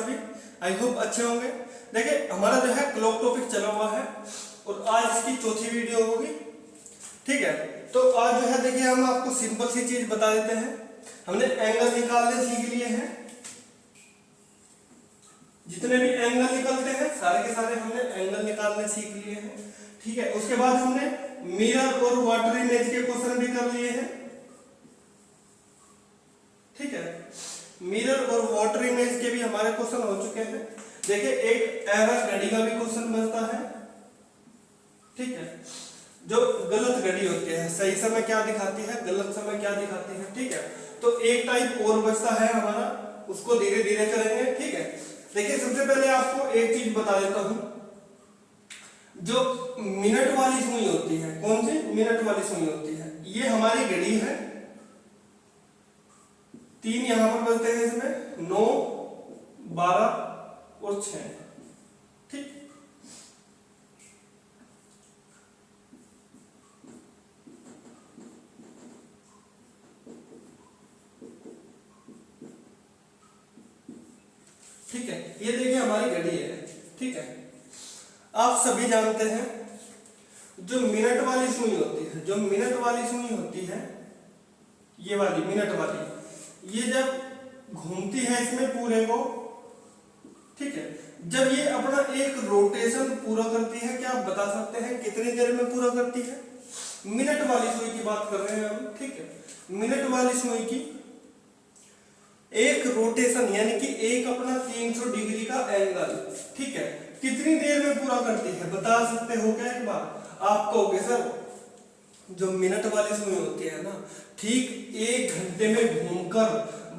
सभी, I hope अच्छे होंगे। देखिए हमारा जो है क्लॉक टॉपिक चला हुआ है और आज इसकी चौथी वीडियो होगी, ठीक है। तो आज जो है देखिए हम आपको सिंपल सी चीज बता देते हैं। हमने एंगल निकालने सीख लिए हैं, जितने भी एंगल निकलते हैं सारे के सारे हमने एंगल निकालने सीख लिए हैं, ठीक है। उसके बाद हमने मिरर और वाटर इमेज के क्वेश्चन भी कर लिए हैं, ठीक है। मिरर और वाटर इमेज के भी हमारे क्वेश्चन हो चुके हैं। देखिए एक एरर घड़ी का भी क्वेश्चन बनता है, ठीक है। जो गलत घड़ी होती है, सही समय क्या दिखाती है, गलत समय क्या दिखाती है, ठीक है। तो एक टाइप और बचता है हमारा, उसको धीरे धीरे करेंगे, ठीक है। देखिए सबसे पहले आपको एक चीज बता देता हूं, जो मिनट वाली सुई होती है, कौन सी मिनट वाली सुई होती है, ये हमारी घड़ी है। 3 यहां पर बजते हैं, इसमें 9, 12 और 6, ठीक। ठीक है, ये देखिए हमारी घड़ी है, ठीक है। आप सभी जानते हैं जो मिनट वाली सुई होती है, जो मिनट वाली सुई होती है, ये वाली मिनट वाली, ये जब घूमती है इसमें पूरे को, ठीक है, जब ये अपना एक रोटेशन पूरा करती है, क्या आप बता सकते हैं कितनी देर में पूरा करती है? मिनट वाली सुई की बात कर रहे हैं हम, ठीक है। मिनट वाली सुई की एक रोटेशन यानी कि एक अपना 300 डिग्री का एंगल, ठीक है, कितनी देर में पूरा करती है बता सकते हो क्या? एक बार आप कहोगे सर जो मिनट वाली सुई होती है ना, ठीक 1 घंटे में घूमकर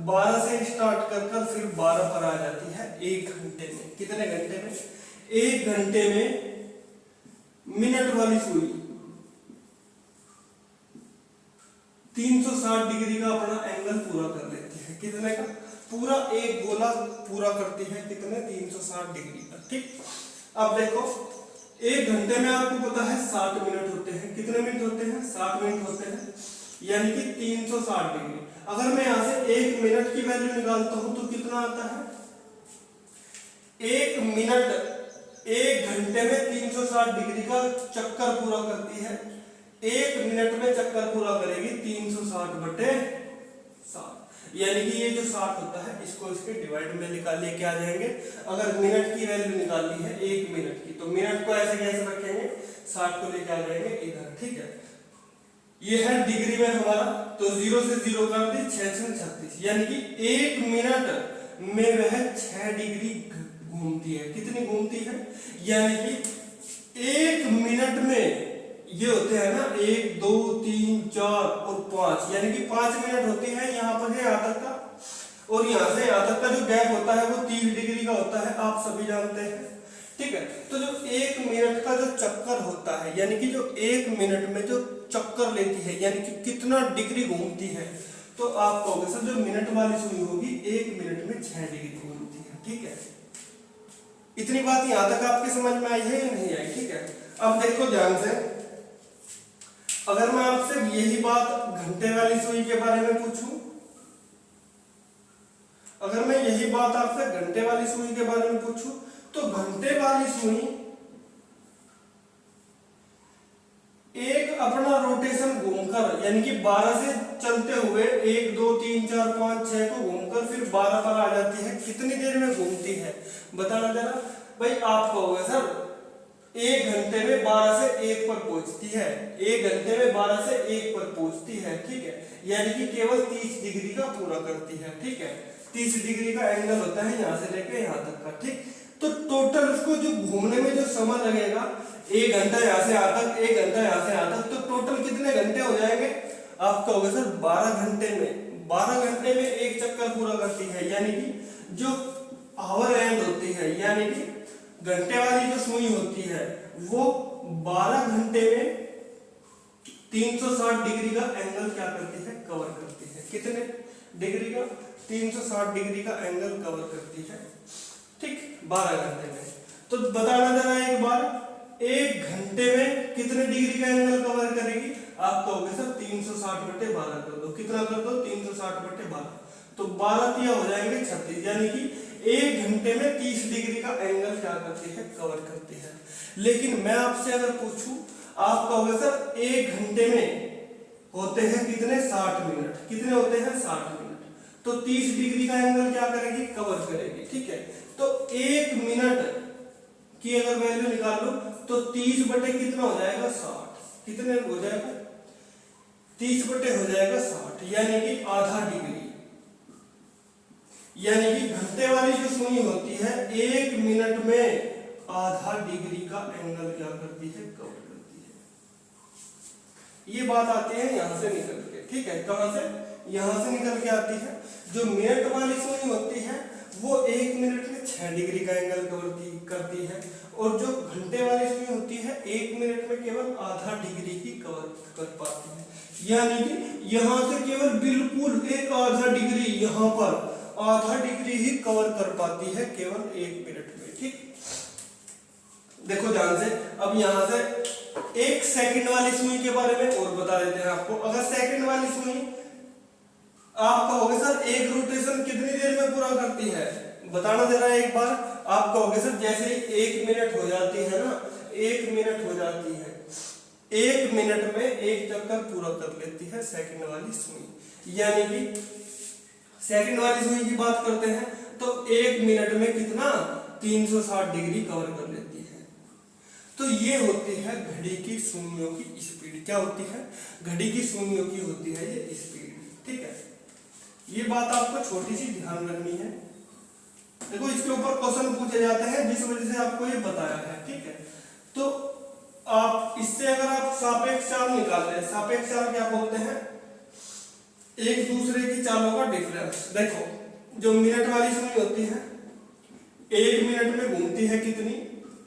12 से स्टार्ट कर फिर 12 पर आ जाती है। 1 घंटे में, कितने घंटे में? 1 घंटे में मिनट वाली सुई 360 डिग्री का अपना एंगल पूरा कर लेती है। कितने का? पूरा एक गोला पूरा करती है, कितने? 360 डिग्री का, ठीक। अब देखो 1 घंटे में आपको पता है 60 मिनट होते हैं, कितने मिनट होते हैं? 60 मिनट होते हैं, यानी कि 360 डिग्री। अगर मैं यहां से 1 मिनट की वैल्यू निकालता हूं तो कितना आता है? 1 मिनट 1 घंटे में 360 डिग्री का चक्कर पूरा करती है। 1 मिनट में चक्कर पूरा करेगी 360 बटे 60, यानी कि ये जो 60 होता है इसको इसके डिवाइड में निकाल लेके आ जाएंगे। अगर मिनट की वैल्यू निकालनी है 1 मिनट की, तो मिनट को ऐसे कैसे रखेंगे? 60 को लेके आ जाएंगे इधर, ठीक है। ये है डिग्री में हमारा, तो 0 से 0 कर दी, 6 से 36, यानी कि 1 मिनट में वह 6 डिग्री घूमती है। कितनी घूमती है? यानी कि 1 मिनट में ये होते हैं ना 1, 2, 3, 4 और 5, यानी कि 5 मिनट होती है। यहाँ पर है यहाँ तक का, और यहाँ से यहाँ तक का जो गैप होता है वो 30 डिग्री का होता है, आप सभी जानते हैं, ठीक है। तो जो 1 मिनट का जो चक्कर होता है, यानी कि जो 1 मिनट में जो चक्कर लेती है, यानी कि कितना डिग्री घूमती है, तो आप कहोगे सर जो मिनट वाली सुई होगी 1 मिनट में 6 डिग्री घूमती है, ठीक है। इतनी बात यहाँ तक आपके समझ में आई है या नहीं आई? ठीक है। अब देखो ध्यान से, अगर मैं आपसे यही बात घंटे वाली सुई के बारे में पूछूं, अगर मैं यही बात आपसे घंटे वाली सुई के बारे में पूछूं, तो घंटे वाली सुई एक अपना रोटेशन घूमकर, यानी कि 12 से चलते हुए 1, 2, 3, 4, 5, 6 को घूमकर फिर 12 पर आ जाती है। कितनी देर में घूमती है बताना जरा भाई। आप कहोगे सर 1 घंटे में 12 से 1 पर पहुंचती है, 1 घंटे में 12 से 1 पर पहुंचती है, ठीक है, यानी कि केवल 30 डिग्री का पूरा करती है, ठीक है। 30 डिग्री का एंगल होता है यहां से लेके यहां तक का, ठीक। तो टोटल उसको जो घूमने में जो समय लगेगा, 1 घंटा यहां से यहां तक, 1 घंटा यहां से यहां तक, तो टोटल कितने घंटे हो जाएंगे? आप कहोगे सर 12 घंटे में, 12 घंटे में एक चक्कर पूरा करती है, यानी कि जो आवर एंड होती है, यानी कि घंटे वाली जो सुई होती है वो 12 घंटे में 360 डिग्री का एंगल क्या करती है? कवर करती है। कितने डिग्री का? 360 डिग्री का एंगल कवर करती है, ठीक, 12 घंटे में। तो बताना जरा एक बार, 1 घंटे में कितने डिग्री का एंगल कवर करेगी? आप कहोगे सर 360 बटे 12 कर दो। कितना कर दो? 360 बटे 12, तो 12 तिया हो जाएंगे 36, यानी कि 1 घंटे में 30 डिग्री का एंगल क्या करती है, कवर करती है। लेकिन मैं आपसे अगर पूछूं, आप कहोगे सर 1 घंटे में होते हैं कितने, 60 मिनट, कितने होते हैं 60 मिनट, तो 30 डिग्री का एंगल क्या करेगी, कवर करेगी। ठीक है, तो 1 मिनट की अगर वैल्यू निकाल लो तो 30 बटे कितना हो जाएगा, 60, कितने हो जाएगा, 30 बटे हो जाएगा 60, यानी कि आधा डिग्री। यानी कि घंटे वाली जो सुई होती है 1 मिनट में आधा डिग्री का एंगल क्या करती है, कवर करती है। ये बात आती है यहां से निकल के। ठीक है, कहां से, यहां से निकल के आती है। जो मिनट वाली सुई होती है वो 1 मिनट में 6 डिग्री का एंगल कवर करती है, और जो घंटे वाली सुई होती है 1 मिनट में केवल आधा डिग्री ही कवर कर पाती है। यानी कि यहां से केवल बिल्कुल एक आधा डिग्री, यहां पर आधा डिग्री ही कवर कर पाती है केवल 1 मिनट में। ठीक, देखो ध्यान से, अब यहां से 1 सेकंड वाली सुई के बारे में और बता देते हैं आपको। अगर सेकंड वाली सुई आप कहोगे सर एक रोटेशन कितनी देर में पूरा करती है, बताना जरा एक बार। आप कहोगे सर जैसे ही 1 मिनट हो जाती है ना, 1 मिनट हो जाती है, 1 मिनट में 1 चक्कर पूरा कर लेती है सेकंड वाली सुई। यानी कि सेकंड वाली सुई की बात करते हैं तो 1 मिनट में कितना, 360 डिग्री कवर कर लेती है। तो ये होती है घड़ी की सुइयों की स्पीड। क्या होती है, घड़ी की सुइयों की होती है ये स्पीड। ठीक है, ये बात आपको छोटी सी ध्यान रखनी है। देखो इसके ऊपर क्वेश्चन पूछे जाते हैं जिस वजह से आपको ये बताया है। ठीक है, तो आप इससे अगर आप सापेक्ष चाल निकालते हैं, सापेक्ष चाल क्या बोलते हैं, एक दूसरे की चालों का डिफरेंस। देखो जो मिनट वाली सुई होती है 1 मिनट में घूमती है कितनी,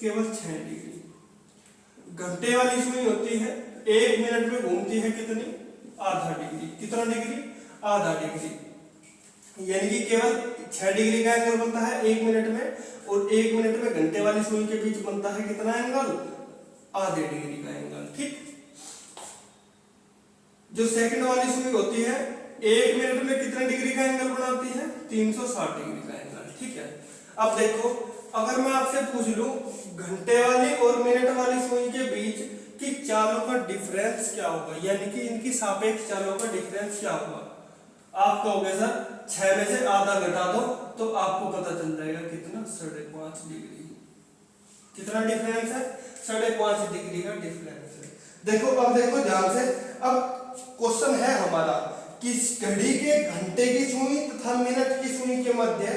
केवल 6 डिग्री। घंटे वाली सुई होती है 1 मिनट में घूमती है कितनी, आधा डिग्री। कितना डिग्री, आधा डिग्री। यानी कि केवल 6 डिग्री का एंगल बनता है 1 मिनट में, और 1 मिनट में घंटे वाली सुई के बीच बनता है कितना एंगल, आधे डिग्री का एंगल। ठीक, जो सेकंड वाली सुई होती है 1 मिनट में कितने डिग्री का एंगल बनाती है, 360 डिग्री का एंगल। ठीक है, अब देखो अगर मैं आपसे पूछ लूं घंटे वाली और मिनट वाली सुई के बीच की चालों का डिफरेंस क्या होगा, यानी कि इनकी सापेक्ष चालों का डिफरेंस क्या होगा, आप कहोगे सर 6 में से आधा घटा दो तो आपको पता चल जाएगा कितना, 5.5 डिग्री। कितना डिफरेंस है, 5.5 डिग्री का डिफरेंस है। देखो अब देखो ध्यान से, अब क्वेश्चन है हमारा कि घड़ी के घंटे की सुई तथा मिनट की सुई के मध्य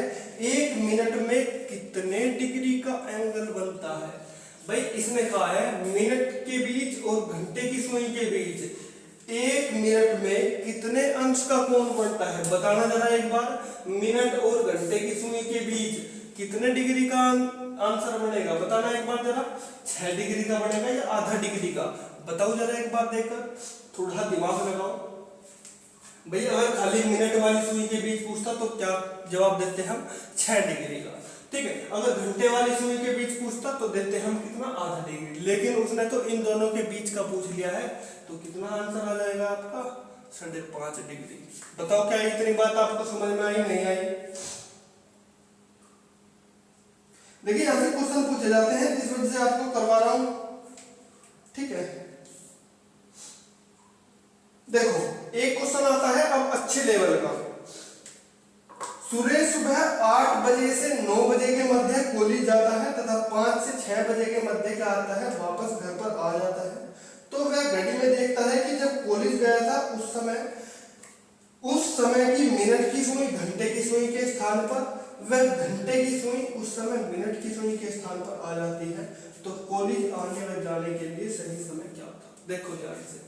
1 मिनट में कितने डिग्री का एंगल बनता है। भाई इसने कहा है मिनट के बीच और घंटे की सुई के बीच 1 मिनट में कितने अंश का कोण बनता है, बताना जरा एक बार। मिनट और घंटे की सुई के बीच कितने डिग्री का आंसर बनेगा, बताना एक बार जरा। 6 डिग्री का बनेगा या आधा डिग्री का, बताओ जरा एक बार देखकर, थोड़ा दिमाग लगाओ। भाई अगर खाली मिनट वाली सुई के बीच पूछता तो क्या जवाब देते हम, 6 डिग्री का। ठीक है, अगर घंटे वाली सुई के बीच पूछता तो देते हम कितना, आधा डिग्री। लेकिन उसने तो इन दोनों के बीच का पूछ लिया है, तो कितना आंसर आ जाएगा आपका, 5.5 डिग्री। बताओ क्या इतनी बात आपको समझ में आई, नहीं आई। देखिए यहां से क्वेश्चन पूछे जाते हैं जिस वजह से आपको करवा रहा हूं। ठीक है, देखो एक क्वेश्चन आता है अब अच्छे लेवल का। सुरेश सुबह 8 बजे से 9 बजे के मध्य कॉलेज जाता है तथा 5 से 6 बजे के मध्य क्या आता है, वापस घर पर आ जाता है। तो वह घड़ी में देखता है कि जब कॉलेज गया था उस समय की मिनट की सुई घंटे की सुई के स्थान पर, वह घंटे की सुई उस समय मिनट की सुई के स्थान पर आ जाती है। तो कॉलेज आने व जाने के लिए सही समय क्या था, देखो ध्यान से।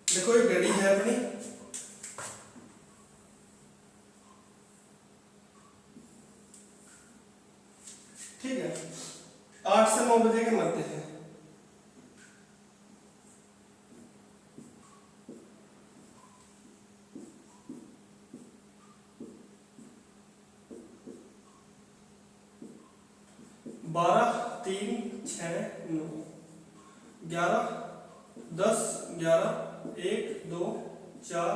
देखो एक घड़ी है अपनी, ठीक है, 8 से 9 बजे के मध्य है। बारह 3 6 9 11, 10, 11, 1, 2, 4,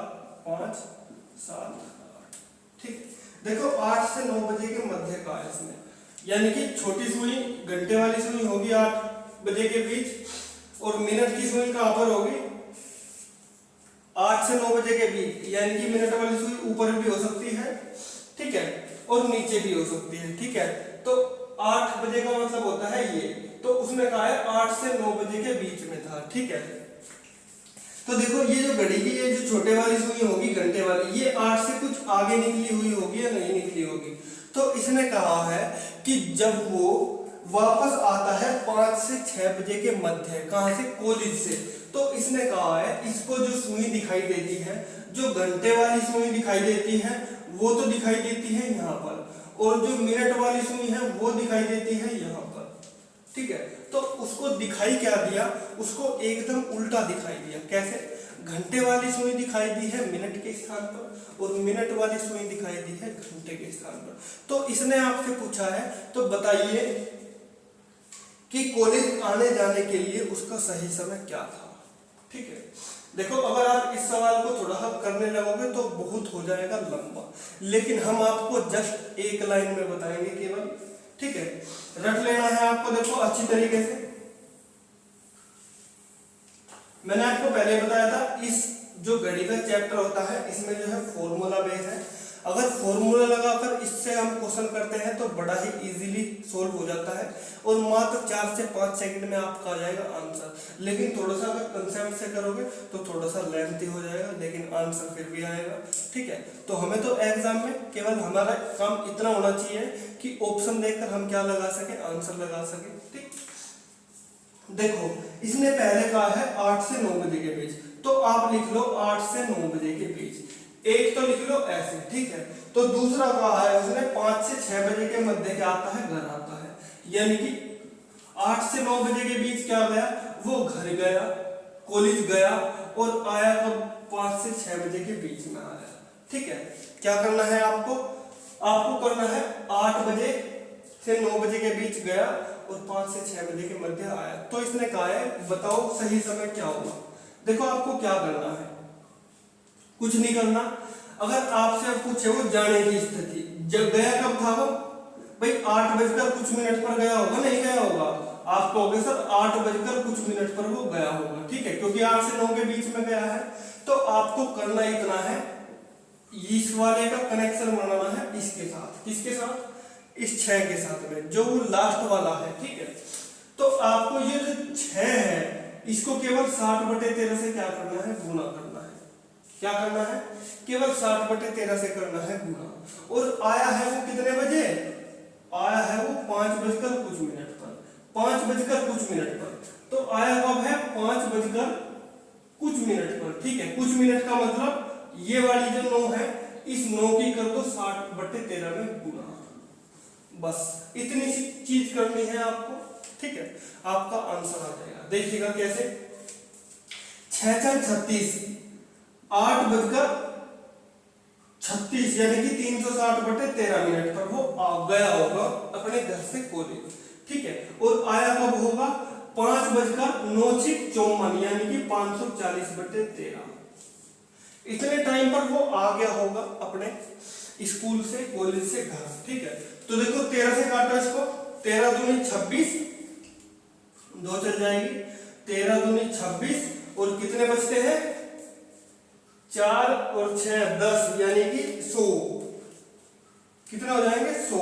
5, 7, 8। ठीक, देखो 8 से 9 बजे के मध्य का है इसमें, यानी कि छोटी सुई घंटे वाली सुई होगी 8 बजे के बीच, और मिनट की सुई कहां पर होगी 8 से 9 बजे के बीच, यानी कि मिनट वाली सुई ऊपर भी हो सकती है, ठीक है, और नीचे भी हो सकती है, ठीक है। तो 8 बजे का मतलब होता है ये, तो उसने कहा है 8 से 9 बजे के बीच में था, ठीक है। तो देखो ये जो घड़ी की ये जो छोटे वाली सुई होगी घंटे वाली, ये 8 से कुछ आगे निकली हुई होगी या नहीं निकली होगी। तो इसने कहा है कि जब वो वापस आता है 5 से 6 बजे के मध्य, कहां से, कॉलेज से, तो इसने कहा है इसको जो सुई दिखाई देती है, जो घंटे वाली सुई दिखाई देती है वो तो दिखाई देती है यहाँ पर, और जो मिनट वाली सुई है वो दिखाई देती है यहाँ पर, ठीक है। तो उसको दिखाई क्या दिया, उसको एकदम उल्टा दिखाई दिया। कैसे, घंटे वाली सुई दिखाई दी है मिनट के स्थान पर, और मिनट वाली सुई दिखाई दी है घंटे के स्थान पर। तो इसने आपसे पूछा है, तो बताइए कि कॉलेज आने जाने के लिए उसका सही समय क्या था, ठीक है। देखो अगर आप इस सवाल को थोड़ा हल करने लगोगे तो बहुत हो जाएगा लंबा, लेकिन हम आपको जस्ट एक लाइन में बताएंगे केवल, ठीक है। रट लेना है आपको, देखो अच्छी तरीके से। मैंने आपको पहले बताया था इस जो घड़ी का चैप्टर होता है इसमें जो है फॉर्मूला बेस है। अगर फॉर्मूला लगाकर इससे हम क्वेश्चन करते हैं तो बड़ा ही इजीली सोल्व हो जाता है, और मात्र 4 से 5 सेकंड में आपका आ जाएगा आंसर। लेकिन थोड़ा सा अगर कंसेप्ट से करोगे तो थोड़ा सा लेंथी हो जाएगा, लेकिन आंसर फिर भी आएगा, ठीक है। तो हमें तो एग्जाम में केवल हमारा काम इतना होना चाहिए कि ऑप्शन देखकर हम क्या लगा सके, आंसर लगा सके, ठीक। देखो इसने पहले कहा है 8 से 9 बजे के बीच, तो आप लिख लो 8 से 9 बजे के बीच, एक तो लिख लो ऐसे, ठीक है। तो दूसरा कहा है उसने 5 से 6 बजे के मध्य क्या आता है, घर आता है, यानी कि 8 से 9 बजे के बीच क्या गया, वो घर गया, कॉलेज गया, और आया कब, 5 से 6 बजे के बीच में आया, ठीक है। क्या करना है आपको, आपको करना है 8 बजे से 9 बजे के बीच गया और 5 से 6 बजे के मध्य आया। तो इसने कहा है बताओ सही समय क्या होगा। देखो आपको क्या करना है, कुछ नहीं करना। अगर आपसे पूछे वो जाने की स्थिति, जब गया कब था वो, भाई 8 बजकर कुछ मिनट पर गया होगा, नहीं गया होगा, आप कहोगे सर 8 बजकर कुछ मिनट पर वो गया होगा, ठीक है, क्योंकि 8 से 9 के बीच में गया है। तो आपको करना इतना है, इस वाले का कनेक्शन बनाना है इसके साथ, किसके साथ, इस 6 के साथ में, जो वो लास्ट वाला है, ठीक है। तो आपको ये जो 6 है इसको केवल 60/13 से क्या करना है, गुना करना है। क्या करना है, केवल 60/13 से करना है गुना। और आया है वो कितने बजे, आया है वो 5 बजकर कुछ मिनट पर, 5 बजकर कुछ मिनट पर। तो आया कब है, 5 बजकर कुछ मिनट पर, ठीक है। कुछ मिनट का मतलब ये वाली जो 9 है, इस 9 की कर दो 60/13 में गुना, बस इतनी सी चीज करनी है आपको, ठीक है, आपका आंसर आ जाएगा। देखिएगा कैसे, 6×6 = 36, 8 बजकर 36 यानी कि 360/13 मिनट पर वो आ गया होगा अपने घर से कॉलेज, ठीक है। और आया कब होगा, 5 बजकर 9×54 यानी कि 540/13, इतने टाइम पर वो आ गया होगा अपने स्कूल से, कॉलेज से घर, ठीक है। तो देखो 13 से काटो इसको, 13 दूनी 26, 2 चल जाएगी, 13 दूनी 26, और कितने बचते हैं, 4 और 6 10 यानी कि 100, कितने हो जाएंगे 100।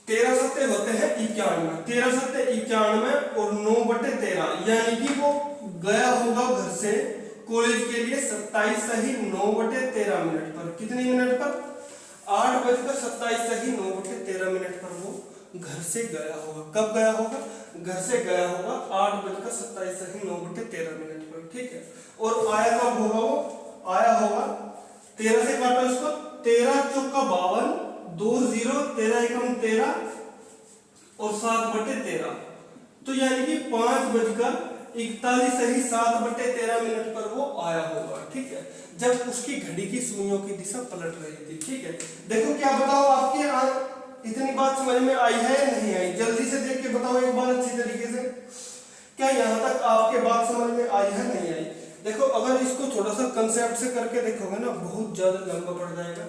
13 सत्ते होते हैं 91, 13 सत्ते 91 और 9/13 यानी कि वो गया होगा घर से कॉलेज के लिए 27 सही 9/13 मिनट पर, कितने मिनट पर, 8 बजकर 27 सही 9/13 मिनट पर वो घर से गया होगा। कब गया होगा, घर से गया होगा 8 बजकर 27 सही 9/13 मिनट पर, ठीक है। और आया कब होगा, वो आया होगा 13 से काटो इसको, 13 चौका 52, 2 0, 13 एकम 13 और 7/13, तो यानी कि 5 बजकर 41 सही 7/13 मिनट पर वो आया होगा, ठीक है, जब उसकी घड़ी की सुइयों की दिशा पलट रही थी, ठीक है। देखो क्या बताओ, आपके इतनी बात समझ में आई है या नहीं आई? जल्दी से देख के बताओ एक बार अच्छी तरीके से, क्या यहाँ तक आपके बात समझ में आई है नहीं आई? देखो अगर इसको थोड़ा सा कंसेप्ट से करके देखोगे ना, बहुत ज्यादा लंबा पड़ जाएगा,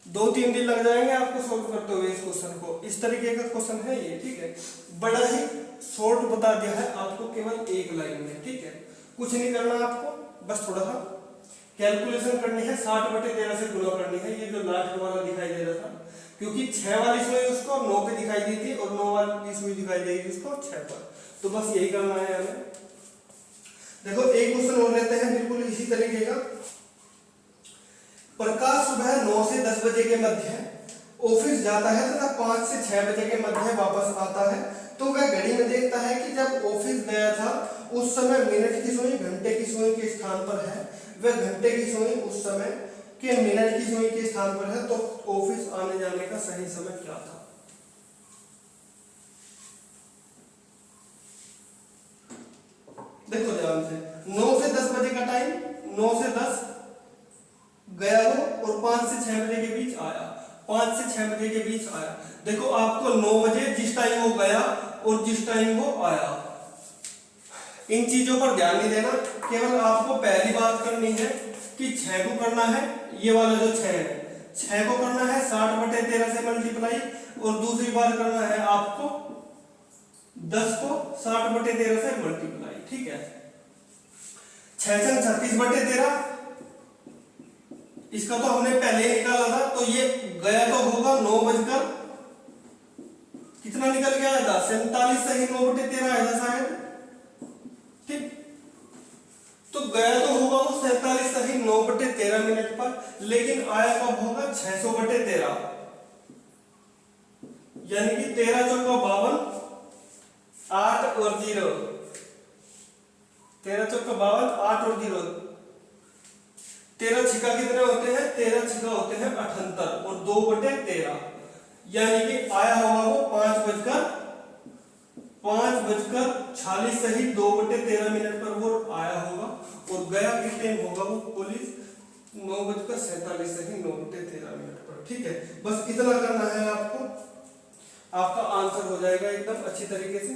2-3 दिन लग जाएंगे आपको सोल्व करते हुए इस क्वेश्चन को। इस तरीके का क्वेश्चन है ये, ठीक है, बड़ा ही शॉर्ट बता दिया है आपको, केवल एक लाइन में, ठीक है। कुछ नहीं करना आपको, बस थोड़ा सा कैलकुलेशन करनी है, 60/13 से गुणा करनी है। ये जो लास्ट वाला दिखाई दे रहा था, क्योंकि 6 वाली सुई उसको 9 पे दिखाई दी थी और 9 वाली सुई दिखाई देगी उसको 6 पर, तो बस यही करना है हमें। देखो एक क्वेश्चन और लेते हैं बिल्कुल इसी तरीके का। प्रकाश सुबह 9 से 10 बजे के मध्य ऑफिस जाता है तथा 5 से 6 बजे के मध्य वापस आता है, तो वह घड़ी में देखता है कि जब ऑफिस गया था उस समय मिनट की सुई घंटे की सुई के स्थान पर है, वह घंटे की सुई उस समय के मिनट की सुई के स्थान पर है, तो ऑफिस आने जाने का सही समय क्या था? देखो ध्यान से, 9 से 10 बजे का टाइम, 9 से 10 गया वो और 5 से 6 बजे के बीच आया, 5 से 6 बजे के बीच आया। देखो आपको 9 बजे जिस टाइम वो गया और जिस टाइम वो आया, इन चीजों पर ध्यान नहीं देना, केवल आपको पहली बात करनी है कि 6 को करना है, ये वाला जो 6 है, 6 को करना है 60/13 से मल्टीप्लाई, और दूसरी बात करना है आपको 10 को 60/13 से मल्टीप्लाई, ठीक है। 6 छंग 36/13, इसका तो हमने पहले ही निकाला था, तो ये गया तो होगा 9 बजकर कितना निकल गया था, 47 सही 9/13 आया था शायद, ठीक। तो गया तो होगा वो 47 सही 9/13 मिनट पर, लेकिन आया कब होगा 600/13, यानी कि 13 चौका 52, 8 और 0, 13 चौका 52, 8 और 0, 13 छिका कितने होते हैं? 13 छिका होते हैं 78 और 2/13, यानी कि आया होगा वो 5:46 सही 2/13 मिनट पर वो आया होगा, और गया कितने होगा वो पुलिस 9:47 सही 9/13 मिनट पर, ठीक है। बस इतना करना है आपको, आपका आंसर हो जाएगा एकदम अच्छी तरीके से।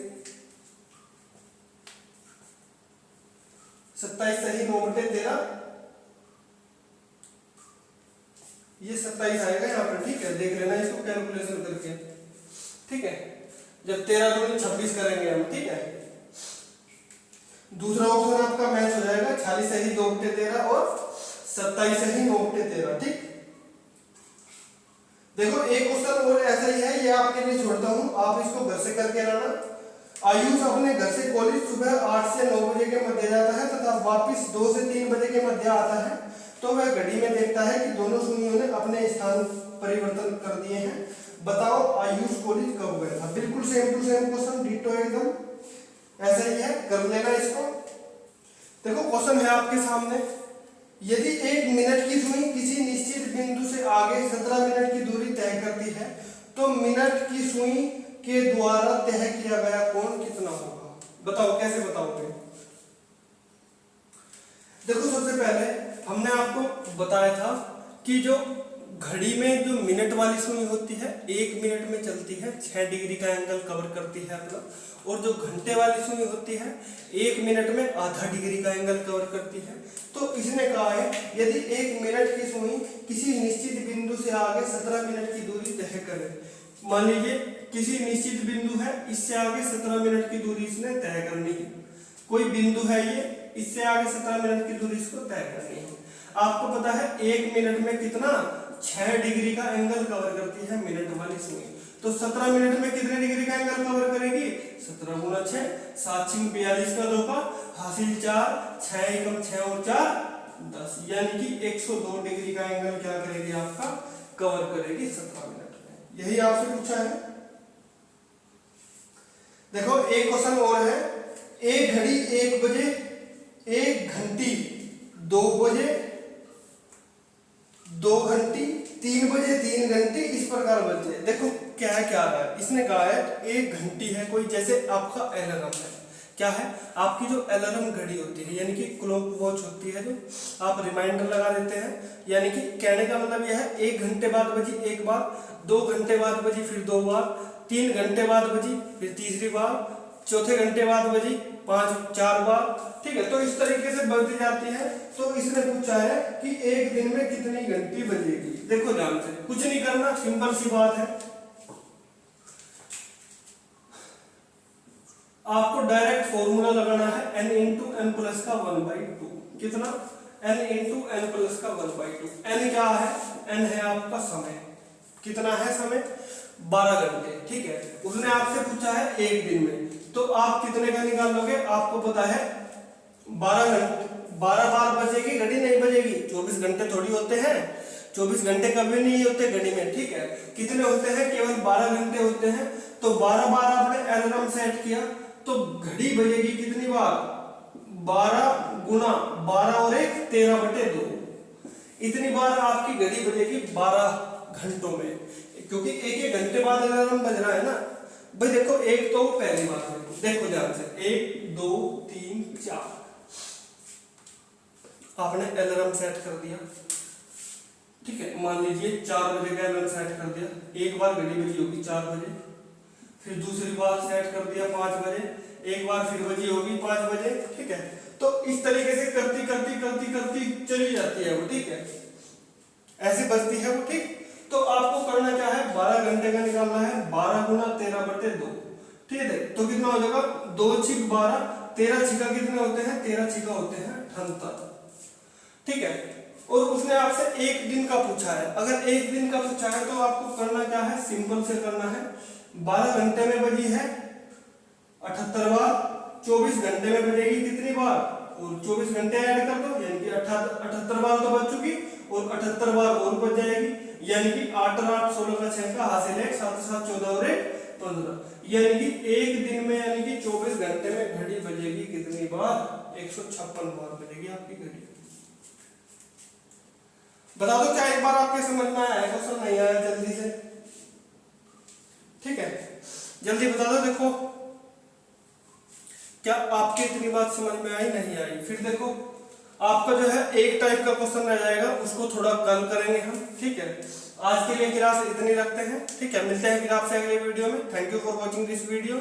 27 सही 9/13, ये 27 आएगा यहाँ पर, ठीक है, देख लेना इसको कैलकुलेशन करके, ठीक है। जब 13 दूनी 26 करेंगे हम, ठीक है। दूसरा ऑप्शन आपका मैच हो जाएगा, 46 सही 2/13 और 27 सही 9/13, ठीक। देखो एक क्वेश्चन और ऐसा ही है, ये आपके लिए छोड़ता हूं, आप इसको घर से करके लाना। आयुष अपने घर से कॉलेज सुबह 8 से 9 बजे के मध्य जाता है तथा वापस 2 से 3 बजे के मध्य आता है, तो वह घड़ी में देखता है कि दोनों सुइयों ने अपने स्थान परिवर्तन कर दिए हैं, बताओ आयुष कॉलेज कब गया था? बिल्कुल same to same question, ditto एकदम ऐसा ही है, कर लेना इसको। देखो क्वेश्चन है आपके सामने, यदि 1 मिनट की सुई किसी निश्चित बिंदु से आगे 17 मिनट की दूरी तय करती है, तो मिनट की सुई के द्वारा तय किया गया कोण कितना होगा? बताओ कैसे बताओगे? देखो सबसे पहले हमने आपको बताया था कि जो घड़ी में जो मिनट वाली सुई होती है 1 मिनट में चलती है, 6 डिग्री का एंगल कवर करती है अपना, और जो घंटे वाली सुई होती है 1 मिनट में आधा डिग्री का एंगल कवर करती है। तो इसने कहा है यदि 1 मिनट की सुई किसी निश्चित बिंदु से आगे 17 मिनट की दूरी तय करे, मान लीजिए किसी निश्चित बिंदु है, इससे आगे 17 मिनट की दूरी इसने तय करनी है, कोई बिंदु है ये, इससे आगे 17 मिनट की दूरी इसको तय करनी है। आपको पता है 1 मिनट में कितना 6 डिग्री का एंगल कवर करती है मिनट वाली सुई, तो 17 मिनट में कितने डिग्री का एंगल कवर करेगी? 17 गुना 6, 7 6 42 का 2 का हासिल 4, 6 एकम 6 और 4 10, यानी कि 102 डिग्री का एंगल क्या करेगी? आपका कवर करेगी 17 मिनट में। यही आपसे पूछा है। देखो एक क्वेश्चन और है, एक घड़ी 1 बजे, 1 घंटी 2 बजे, 2 घंटी 3 बजे, 3 घंटी, इस प्रकार बजते हैं। देखो क्या है, क्या रहा है, इसने कहा है 1 घंटी है कोई, जैसे आपका अलार्म है, क्या है, आपकी जो अलार्म घड़ी होती है यानी कि क्लॉक वॉच होती है, जो आप रिमाइंडर लगा देते हैं, यानी कि कहने का मतलब यह है 1 घंटे बाद बजी एक बार, 2 घंटे बाद बजी फिर 2 बार, 3 घंटे बाद बजी फिर तीसरी बार, चौथे घंटे बाद बजी 4 बार, ठीक है। तो इस तरीके से बजती जाती है। तो इसने पूछा है कि एक दिन में कितनी घंटी बजेगी। देखो ध्यान से, कुछ नहीं करना, सिंपल सी बात है, आपको डायरेक्ट फॉर्मूला लगाना है n इंटू एन प्लस का 1/2। कितना, n इंटू एन प्लस का 1/2। n क्या है, n है आपका समय। कितना है समय, 12 घंटे, ठीक है। उसने आपसे पूछा है एक दिन में, तो आप कितने का निकाल लोगे, आपको पता है 12 घंटे, 12 बार बजेगी घड़ी, नहीं बजेगी, 24 घंटे थोड़ी होते हैं, 24 घंटे कभी नहीं होते घड़ी में, ठीक है। कितने होते हैं, केवल 12 घंटे होते हैं। तो 12 बार आपने अलार्म सेट किया तो घड़ी बजेगी कितनी बार, 12 गुना 12 और 1 13/2, इतनी बार आपकी घड़ी बजेगी 12 घंटों में, क्योंकि एक एक घंटे बाद अलार्म बज रहा है ना भाई। देखो एक तो पहली बार देखो ध्यान से, 1 2 3 4 आपने अलार्म सेट कर दिया, ठीक है। मान लीजिए 4 बजे का अलार्म सेट कर दिया, एक बार घड़ी बजी होगी 4 बजे, फिर दूसरी बार सेट कर दिया 5 बजे, एक बार फिर बजी होगी 5 बजे, ठीक है। तो इस तरीके से करती करती करती करती चली जाती है वो, ठीक है, ऐसे बजती है वो, ठीक। तो आपको करना क्या है, 12 घंटे का निकालना है, 12 गुना 13/2, ठीक है। तो कितना हो जाएगा, 2 छिक 12, 13 छिका कितने होते हैं, 13 छिका होते हैं 78, ठीक है। और उसने आपसे एक दिन का पूछा है, अगर एक दिन का पूछा है तो आपको करना क्या है, सिंपल से करना है, 12 घंटे में बजी है 78 बार, 24 घंटे में बजेगी कितनी बार, और 24 घंटे ऐड कर दो, यानी कि 78 बार तो बज चुकी, और 78 बार और बच जाएगी, यानी कि 8 और 8 16 का 6 का हासिल है 7 7 14 और 1 15, यानी कि एक दिन में यानी कि 24 घंटे में घड़ी बजेगी कितनी बार, 156 बार बजेगी आपकी घड़ी। बता दो क्या एक बार आपके समझ में आया है, क्वेश्चन नहीं आया, जल्दी से, ठीक है, जल्दी बता दो। देखो क्या आपके इतनी बात समझ में आई, नहीं आई। फिर देखो आपका जो है एक टाइप का क्वेश्चन रह जाएगा, उसको थोड़ा कल करेंगे हम, ठीक है। आज के लिए क्लास इतनी रखते हैं, ठीक है। मिलते हैं फिर आपसे अगले वीडियो में। Thank you for watching this video.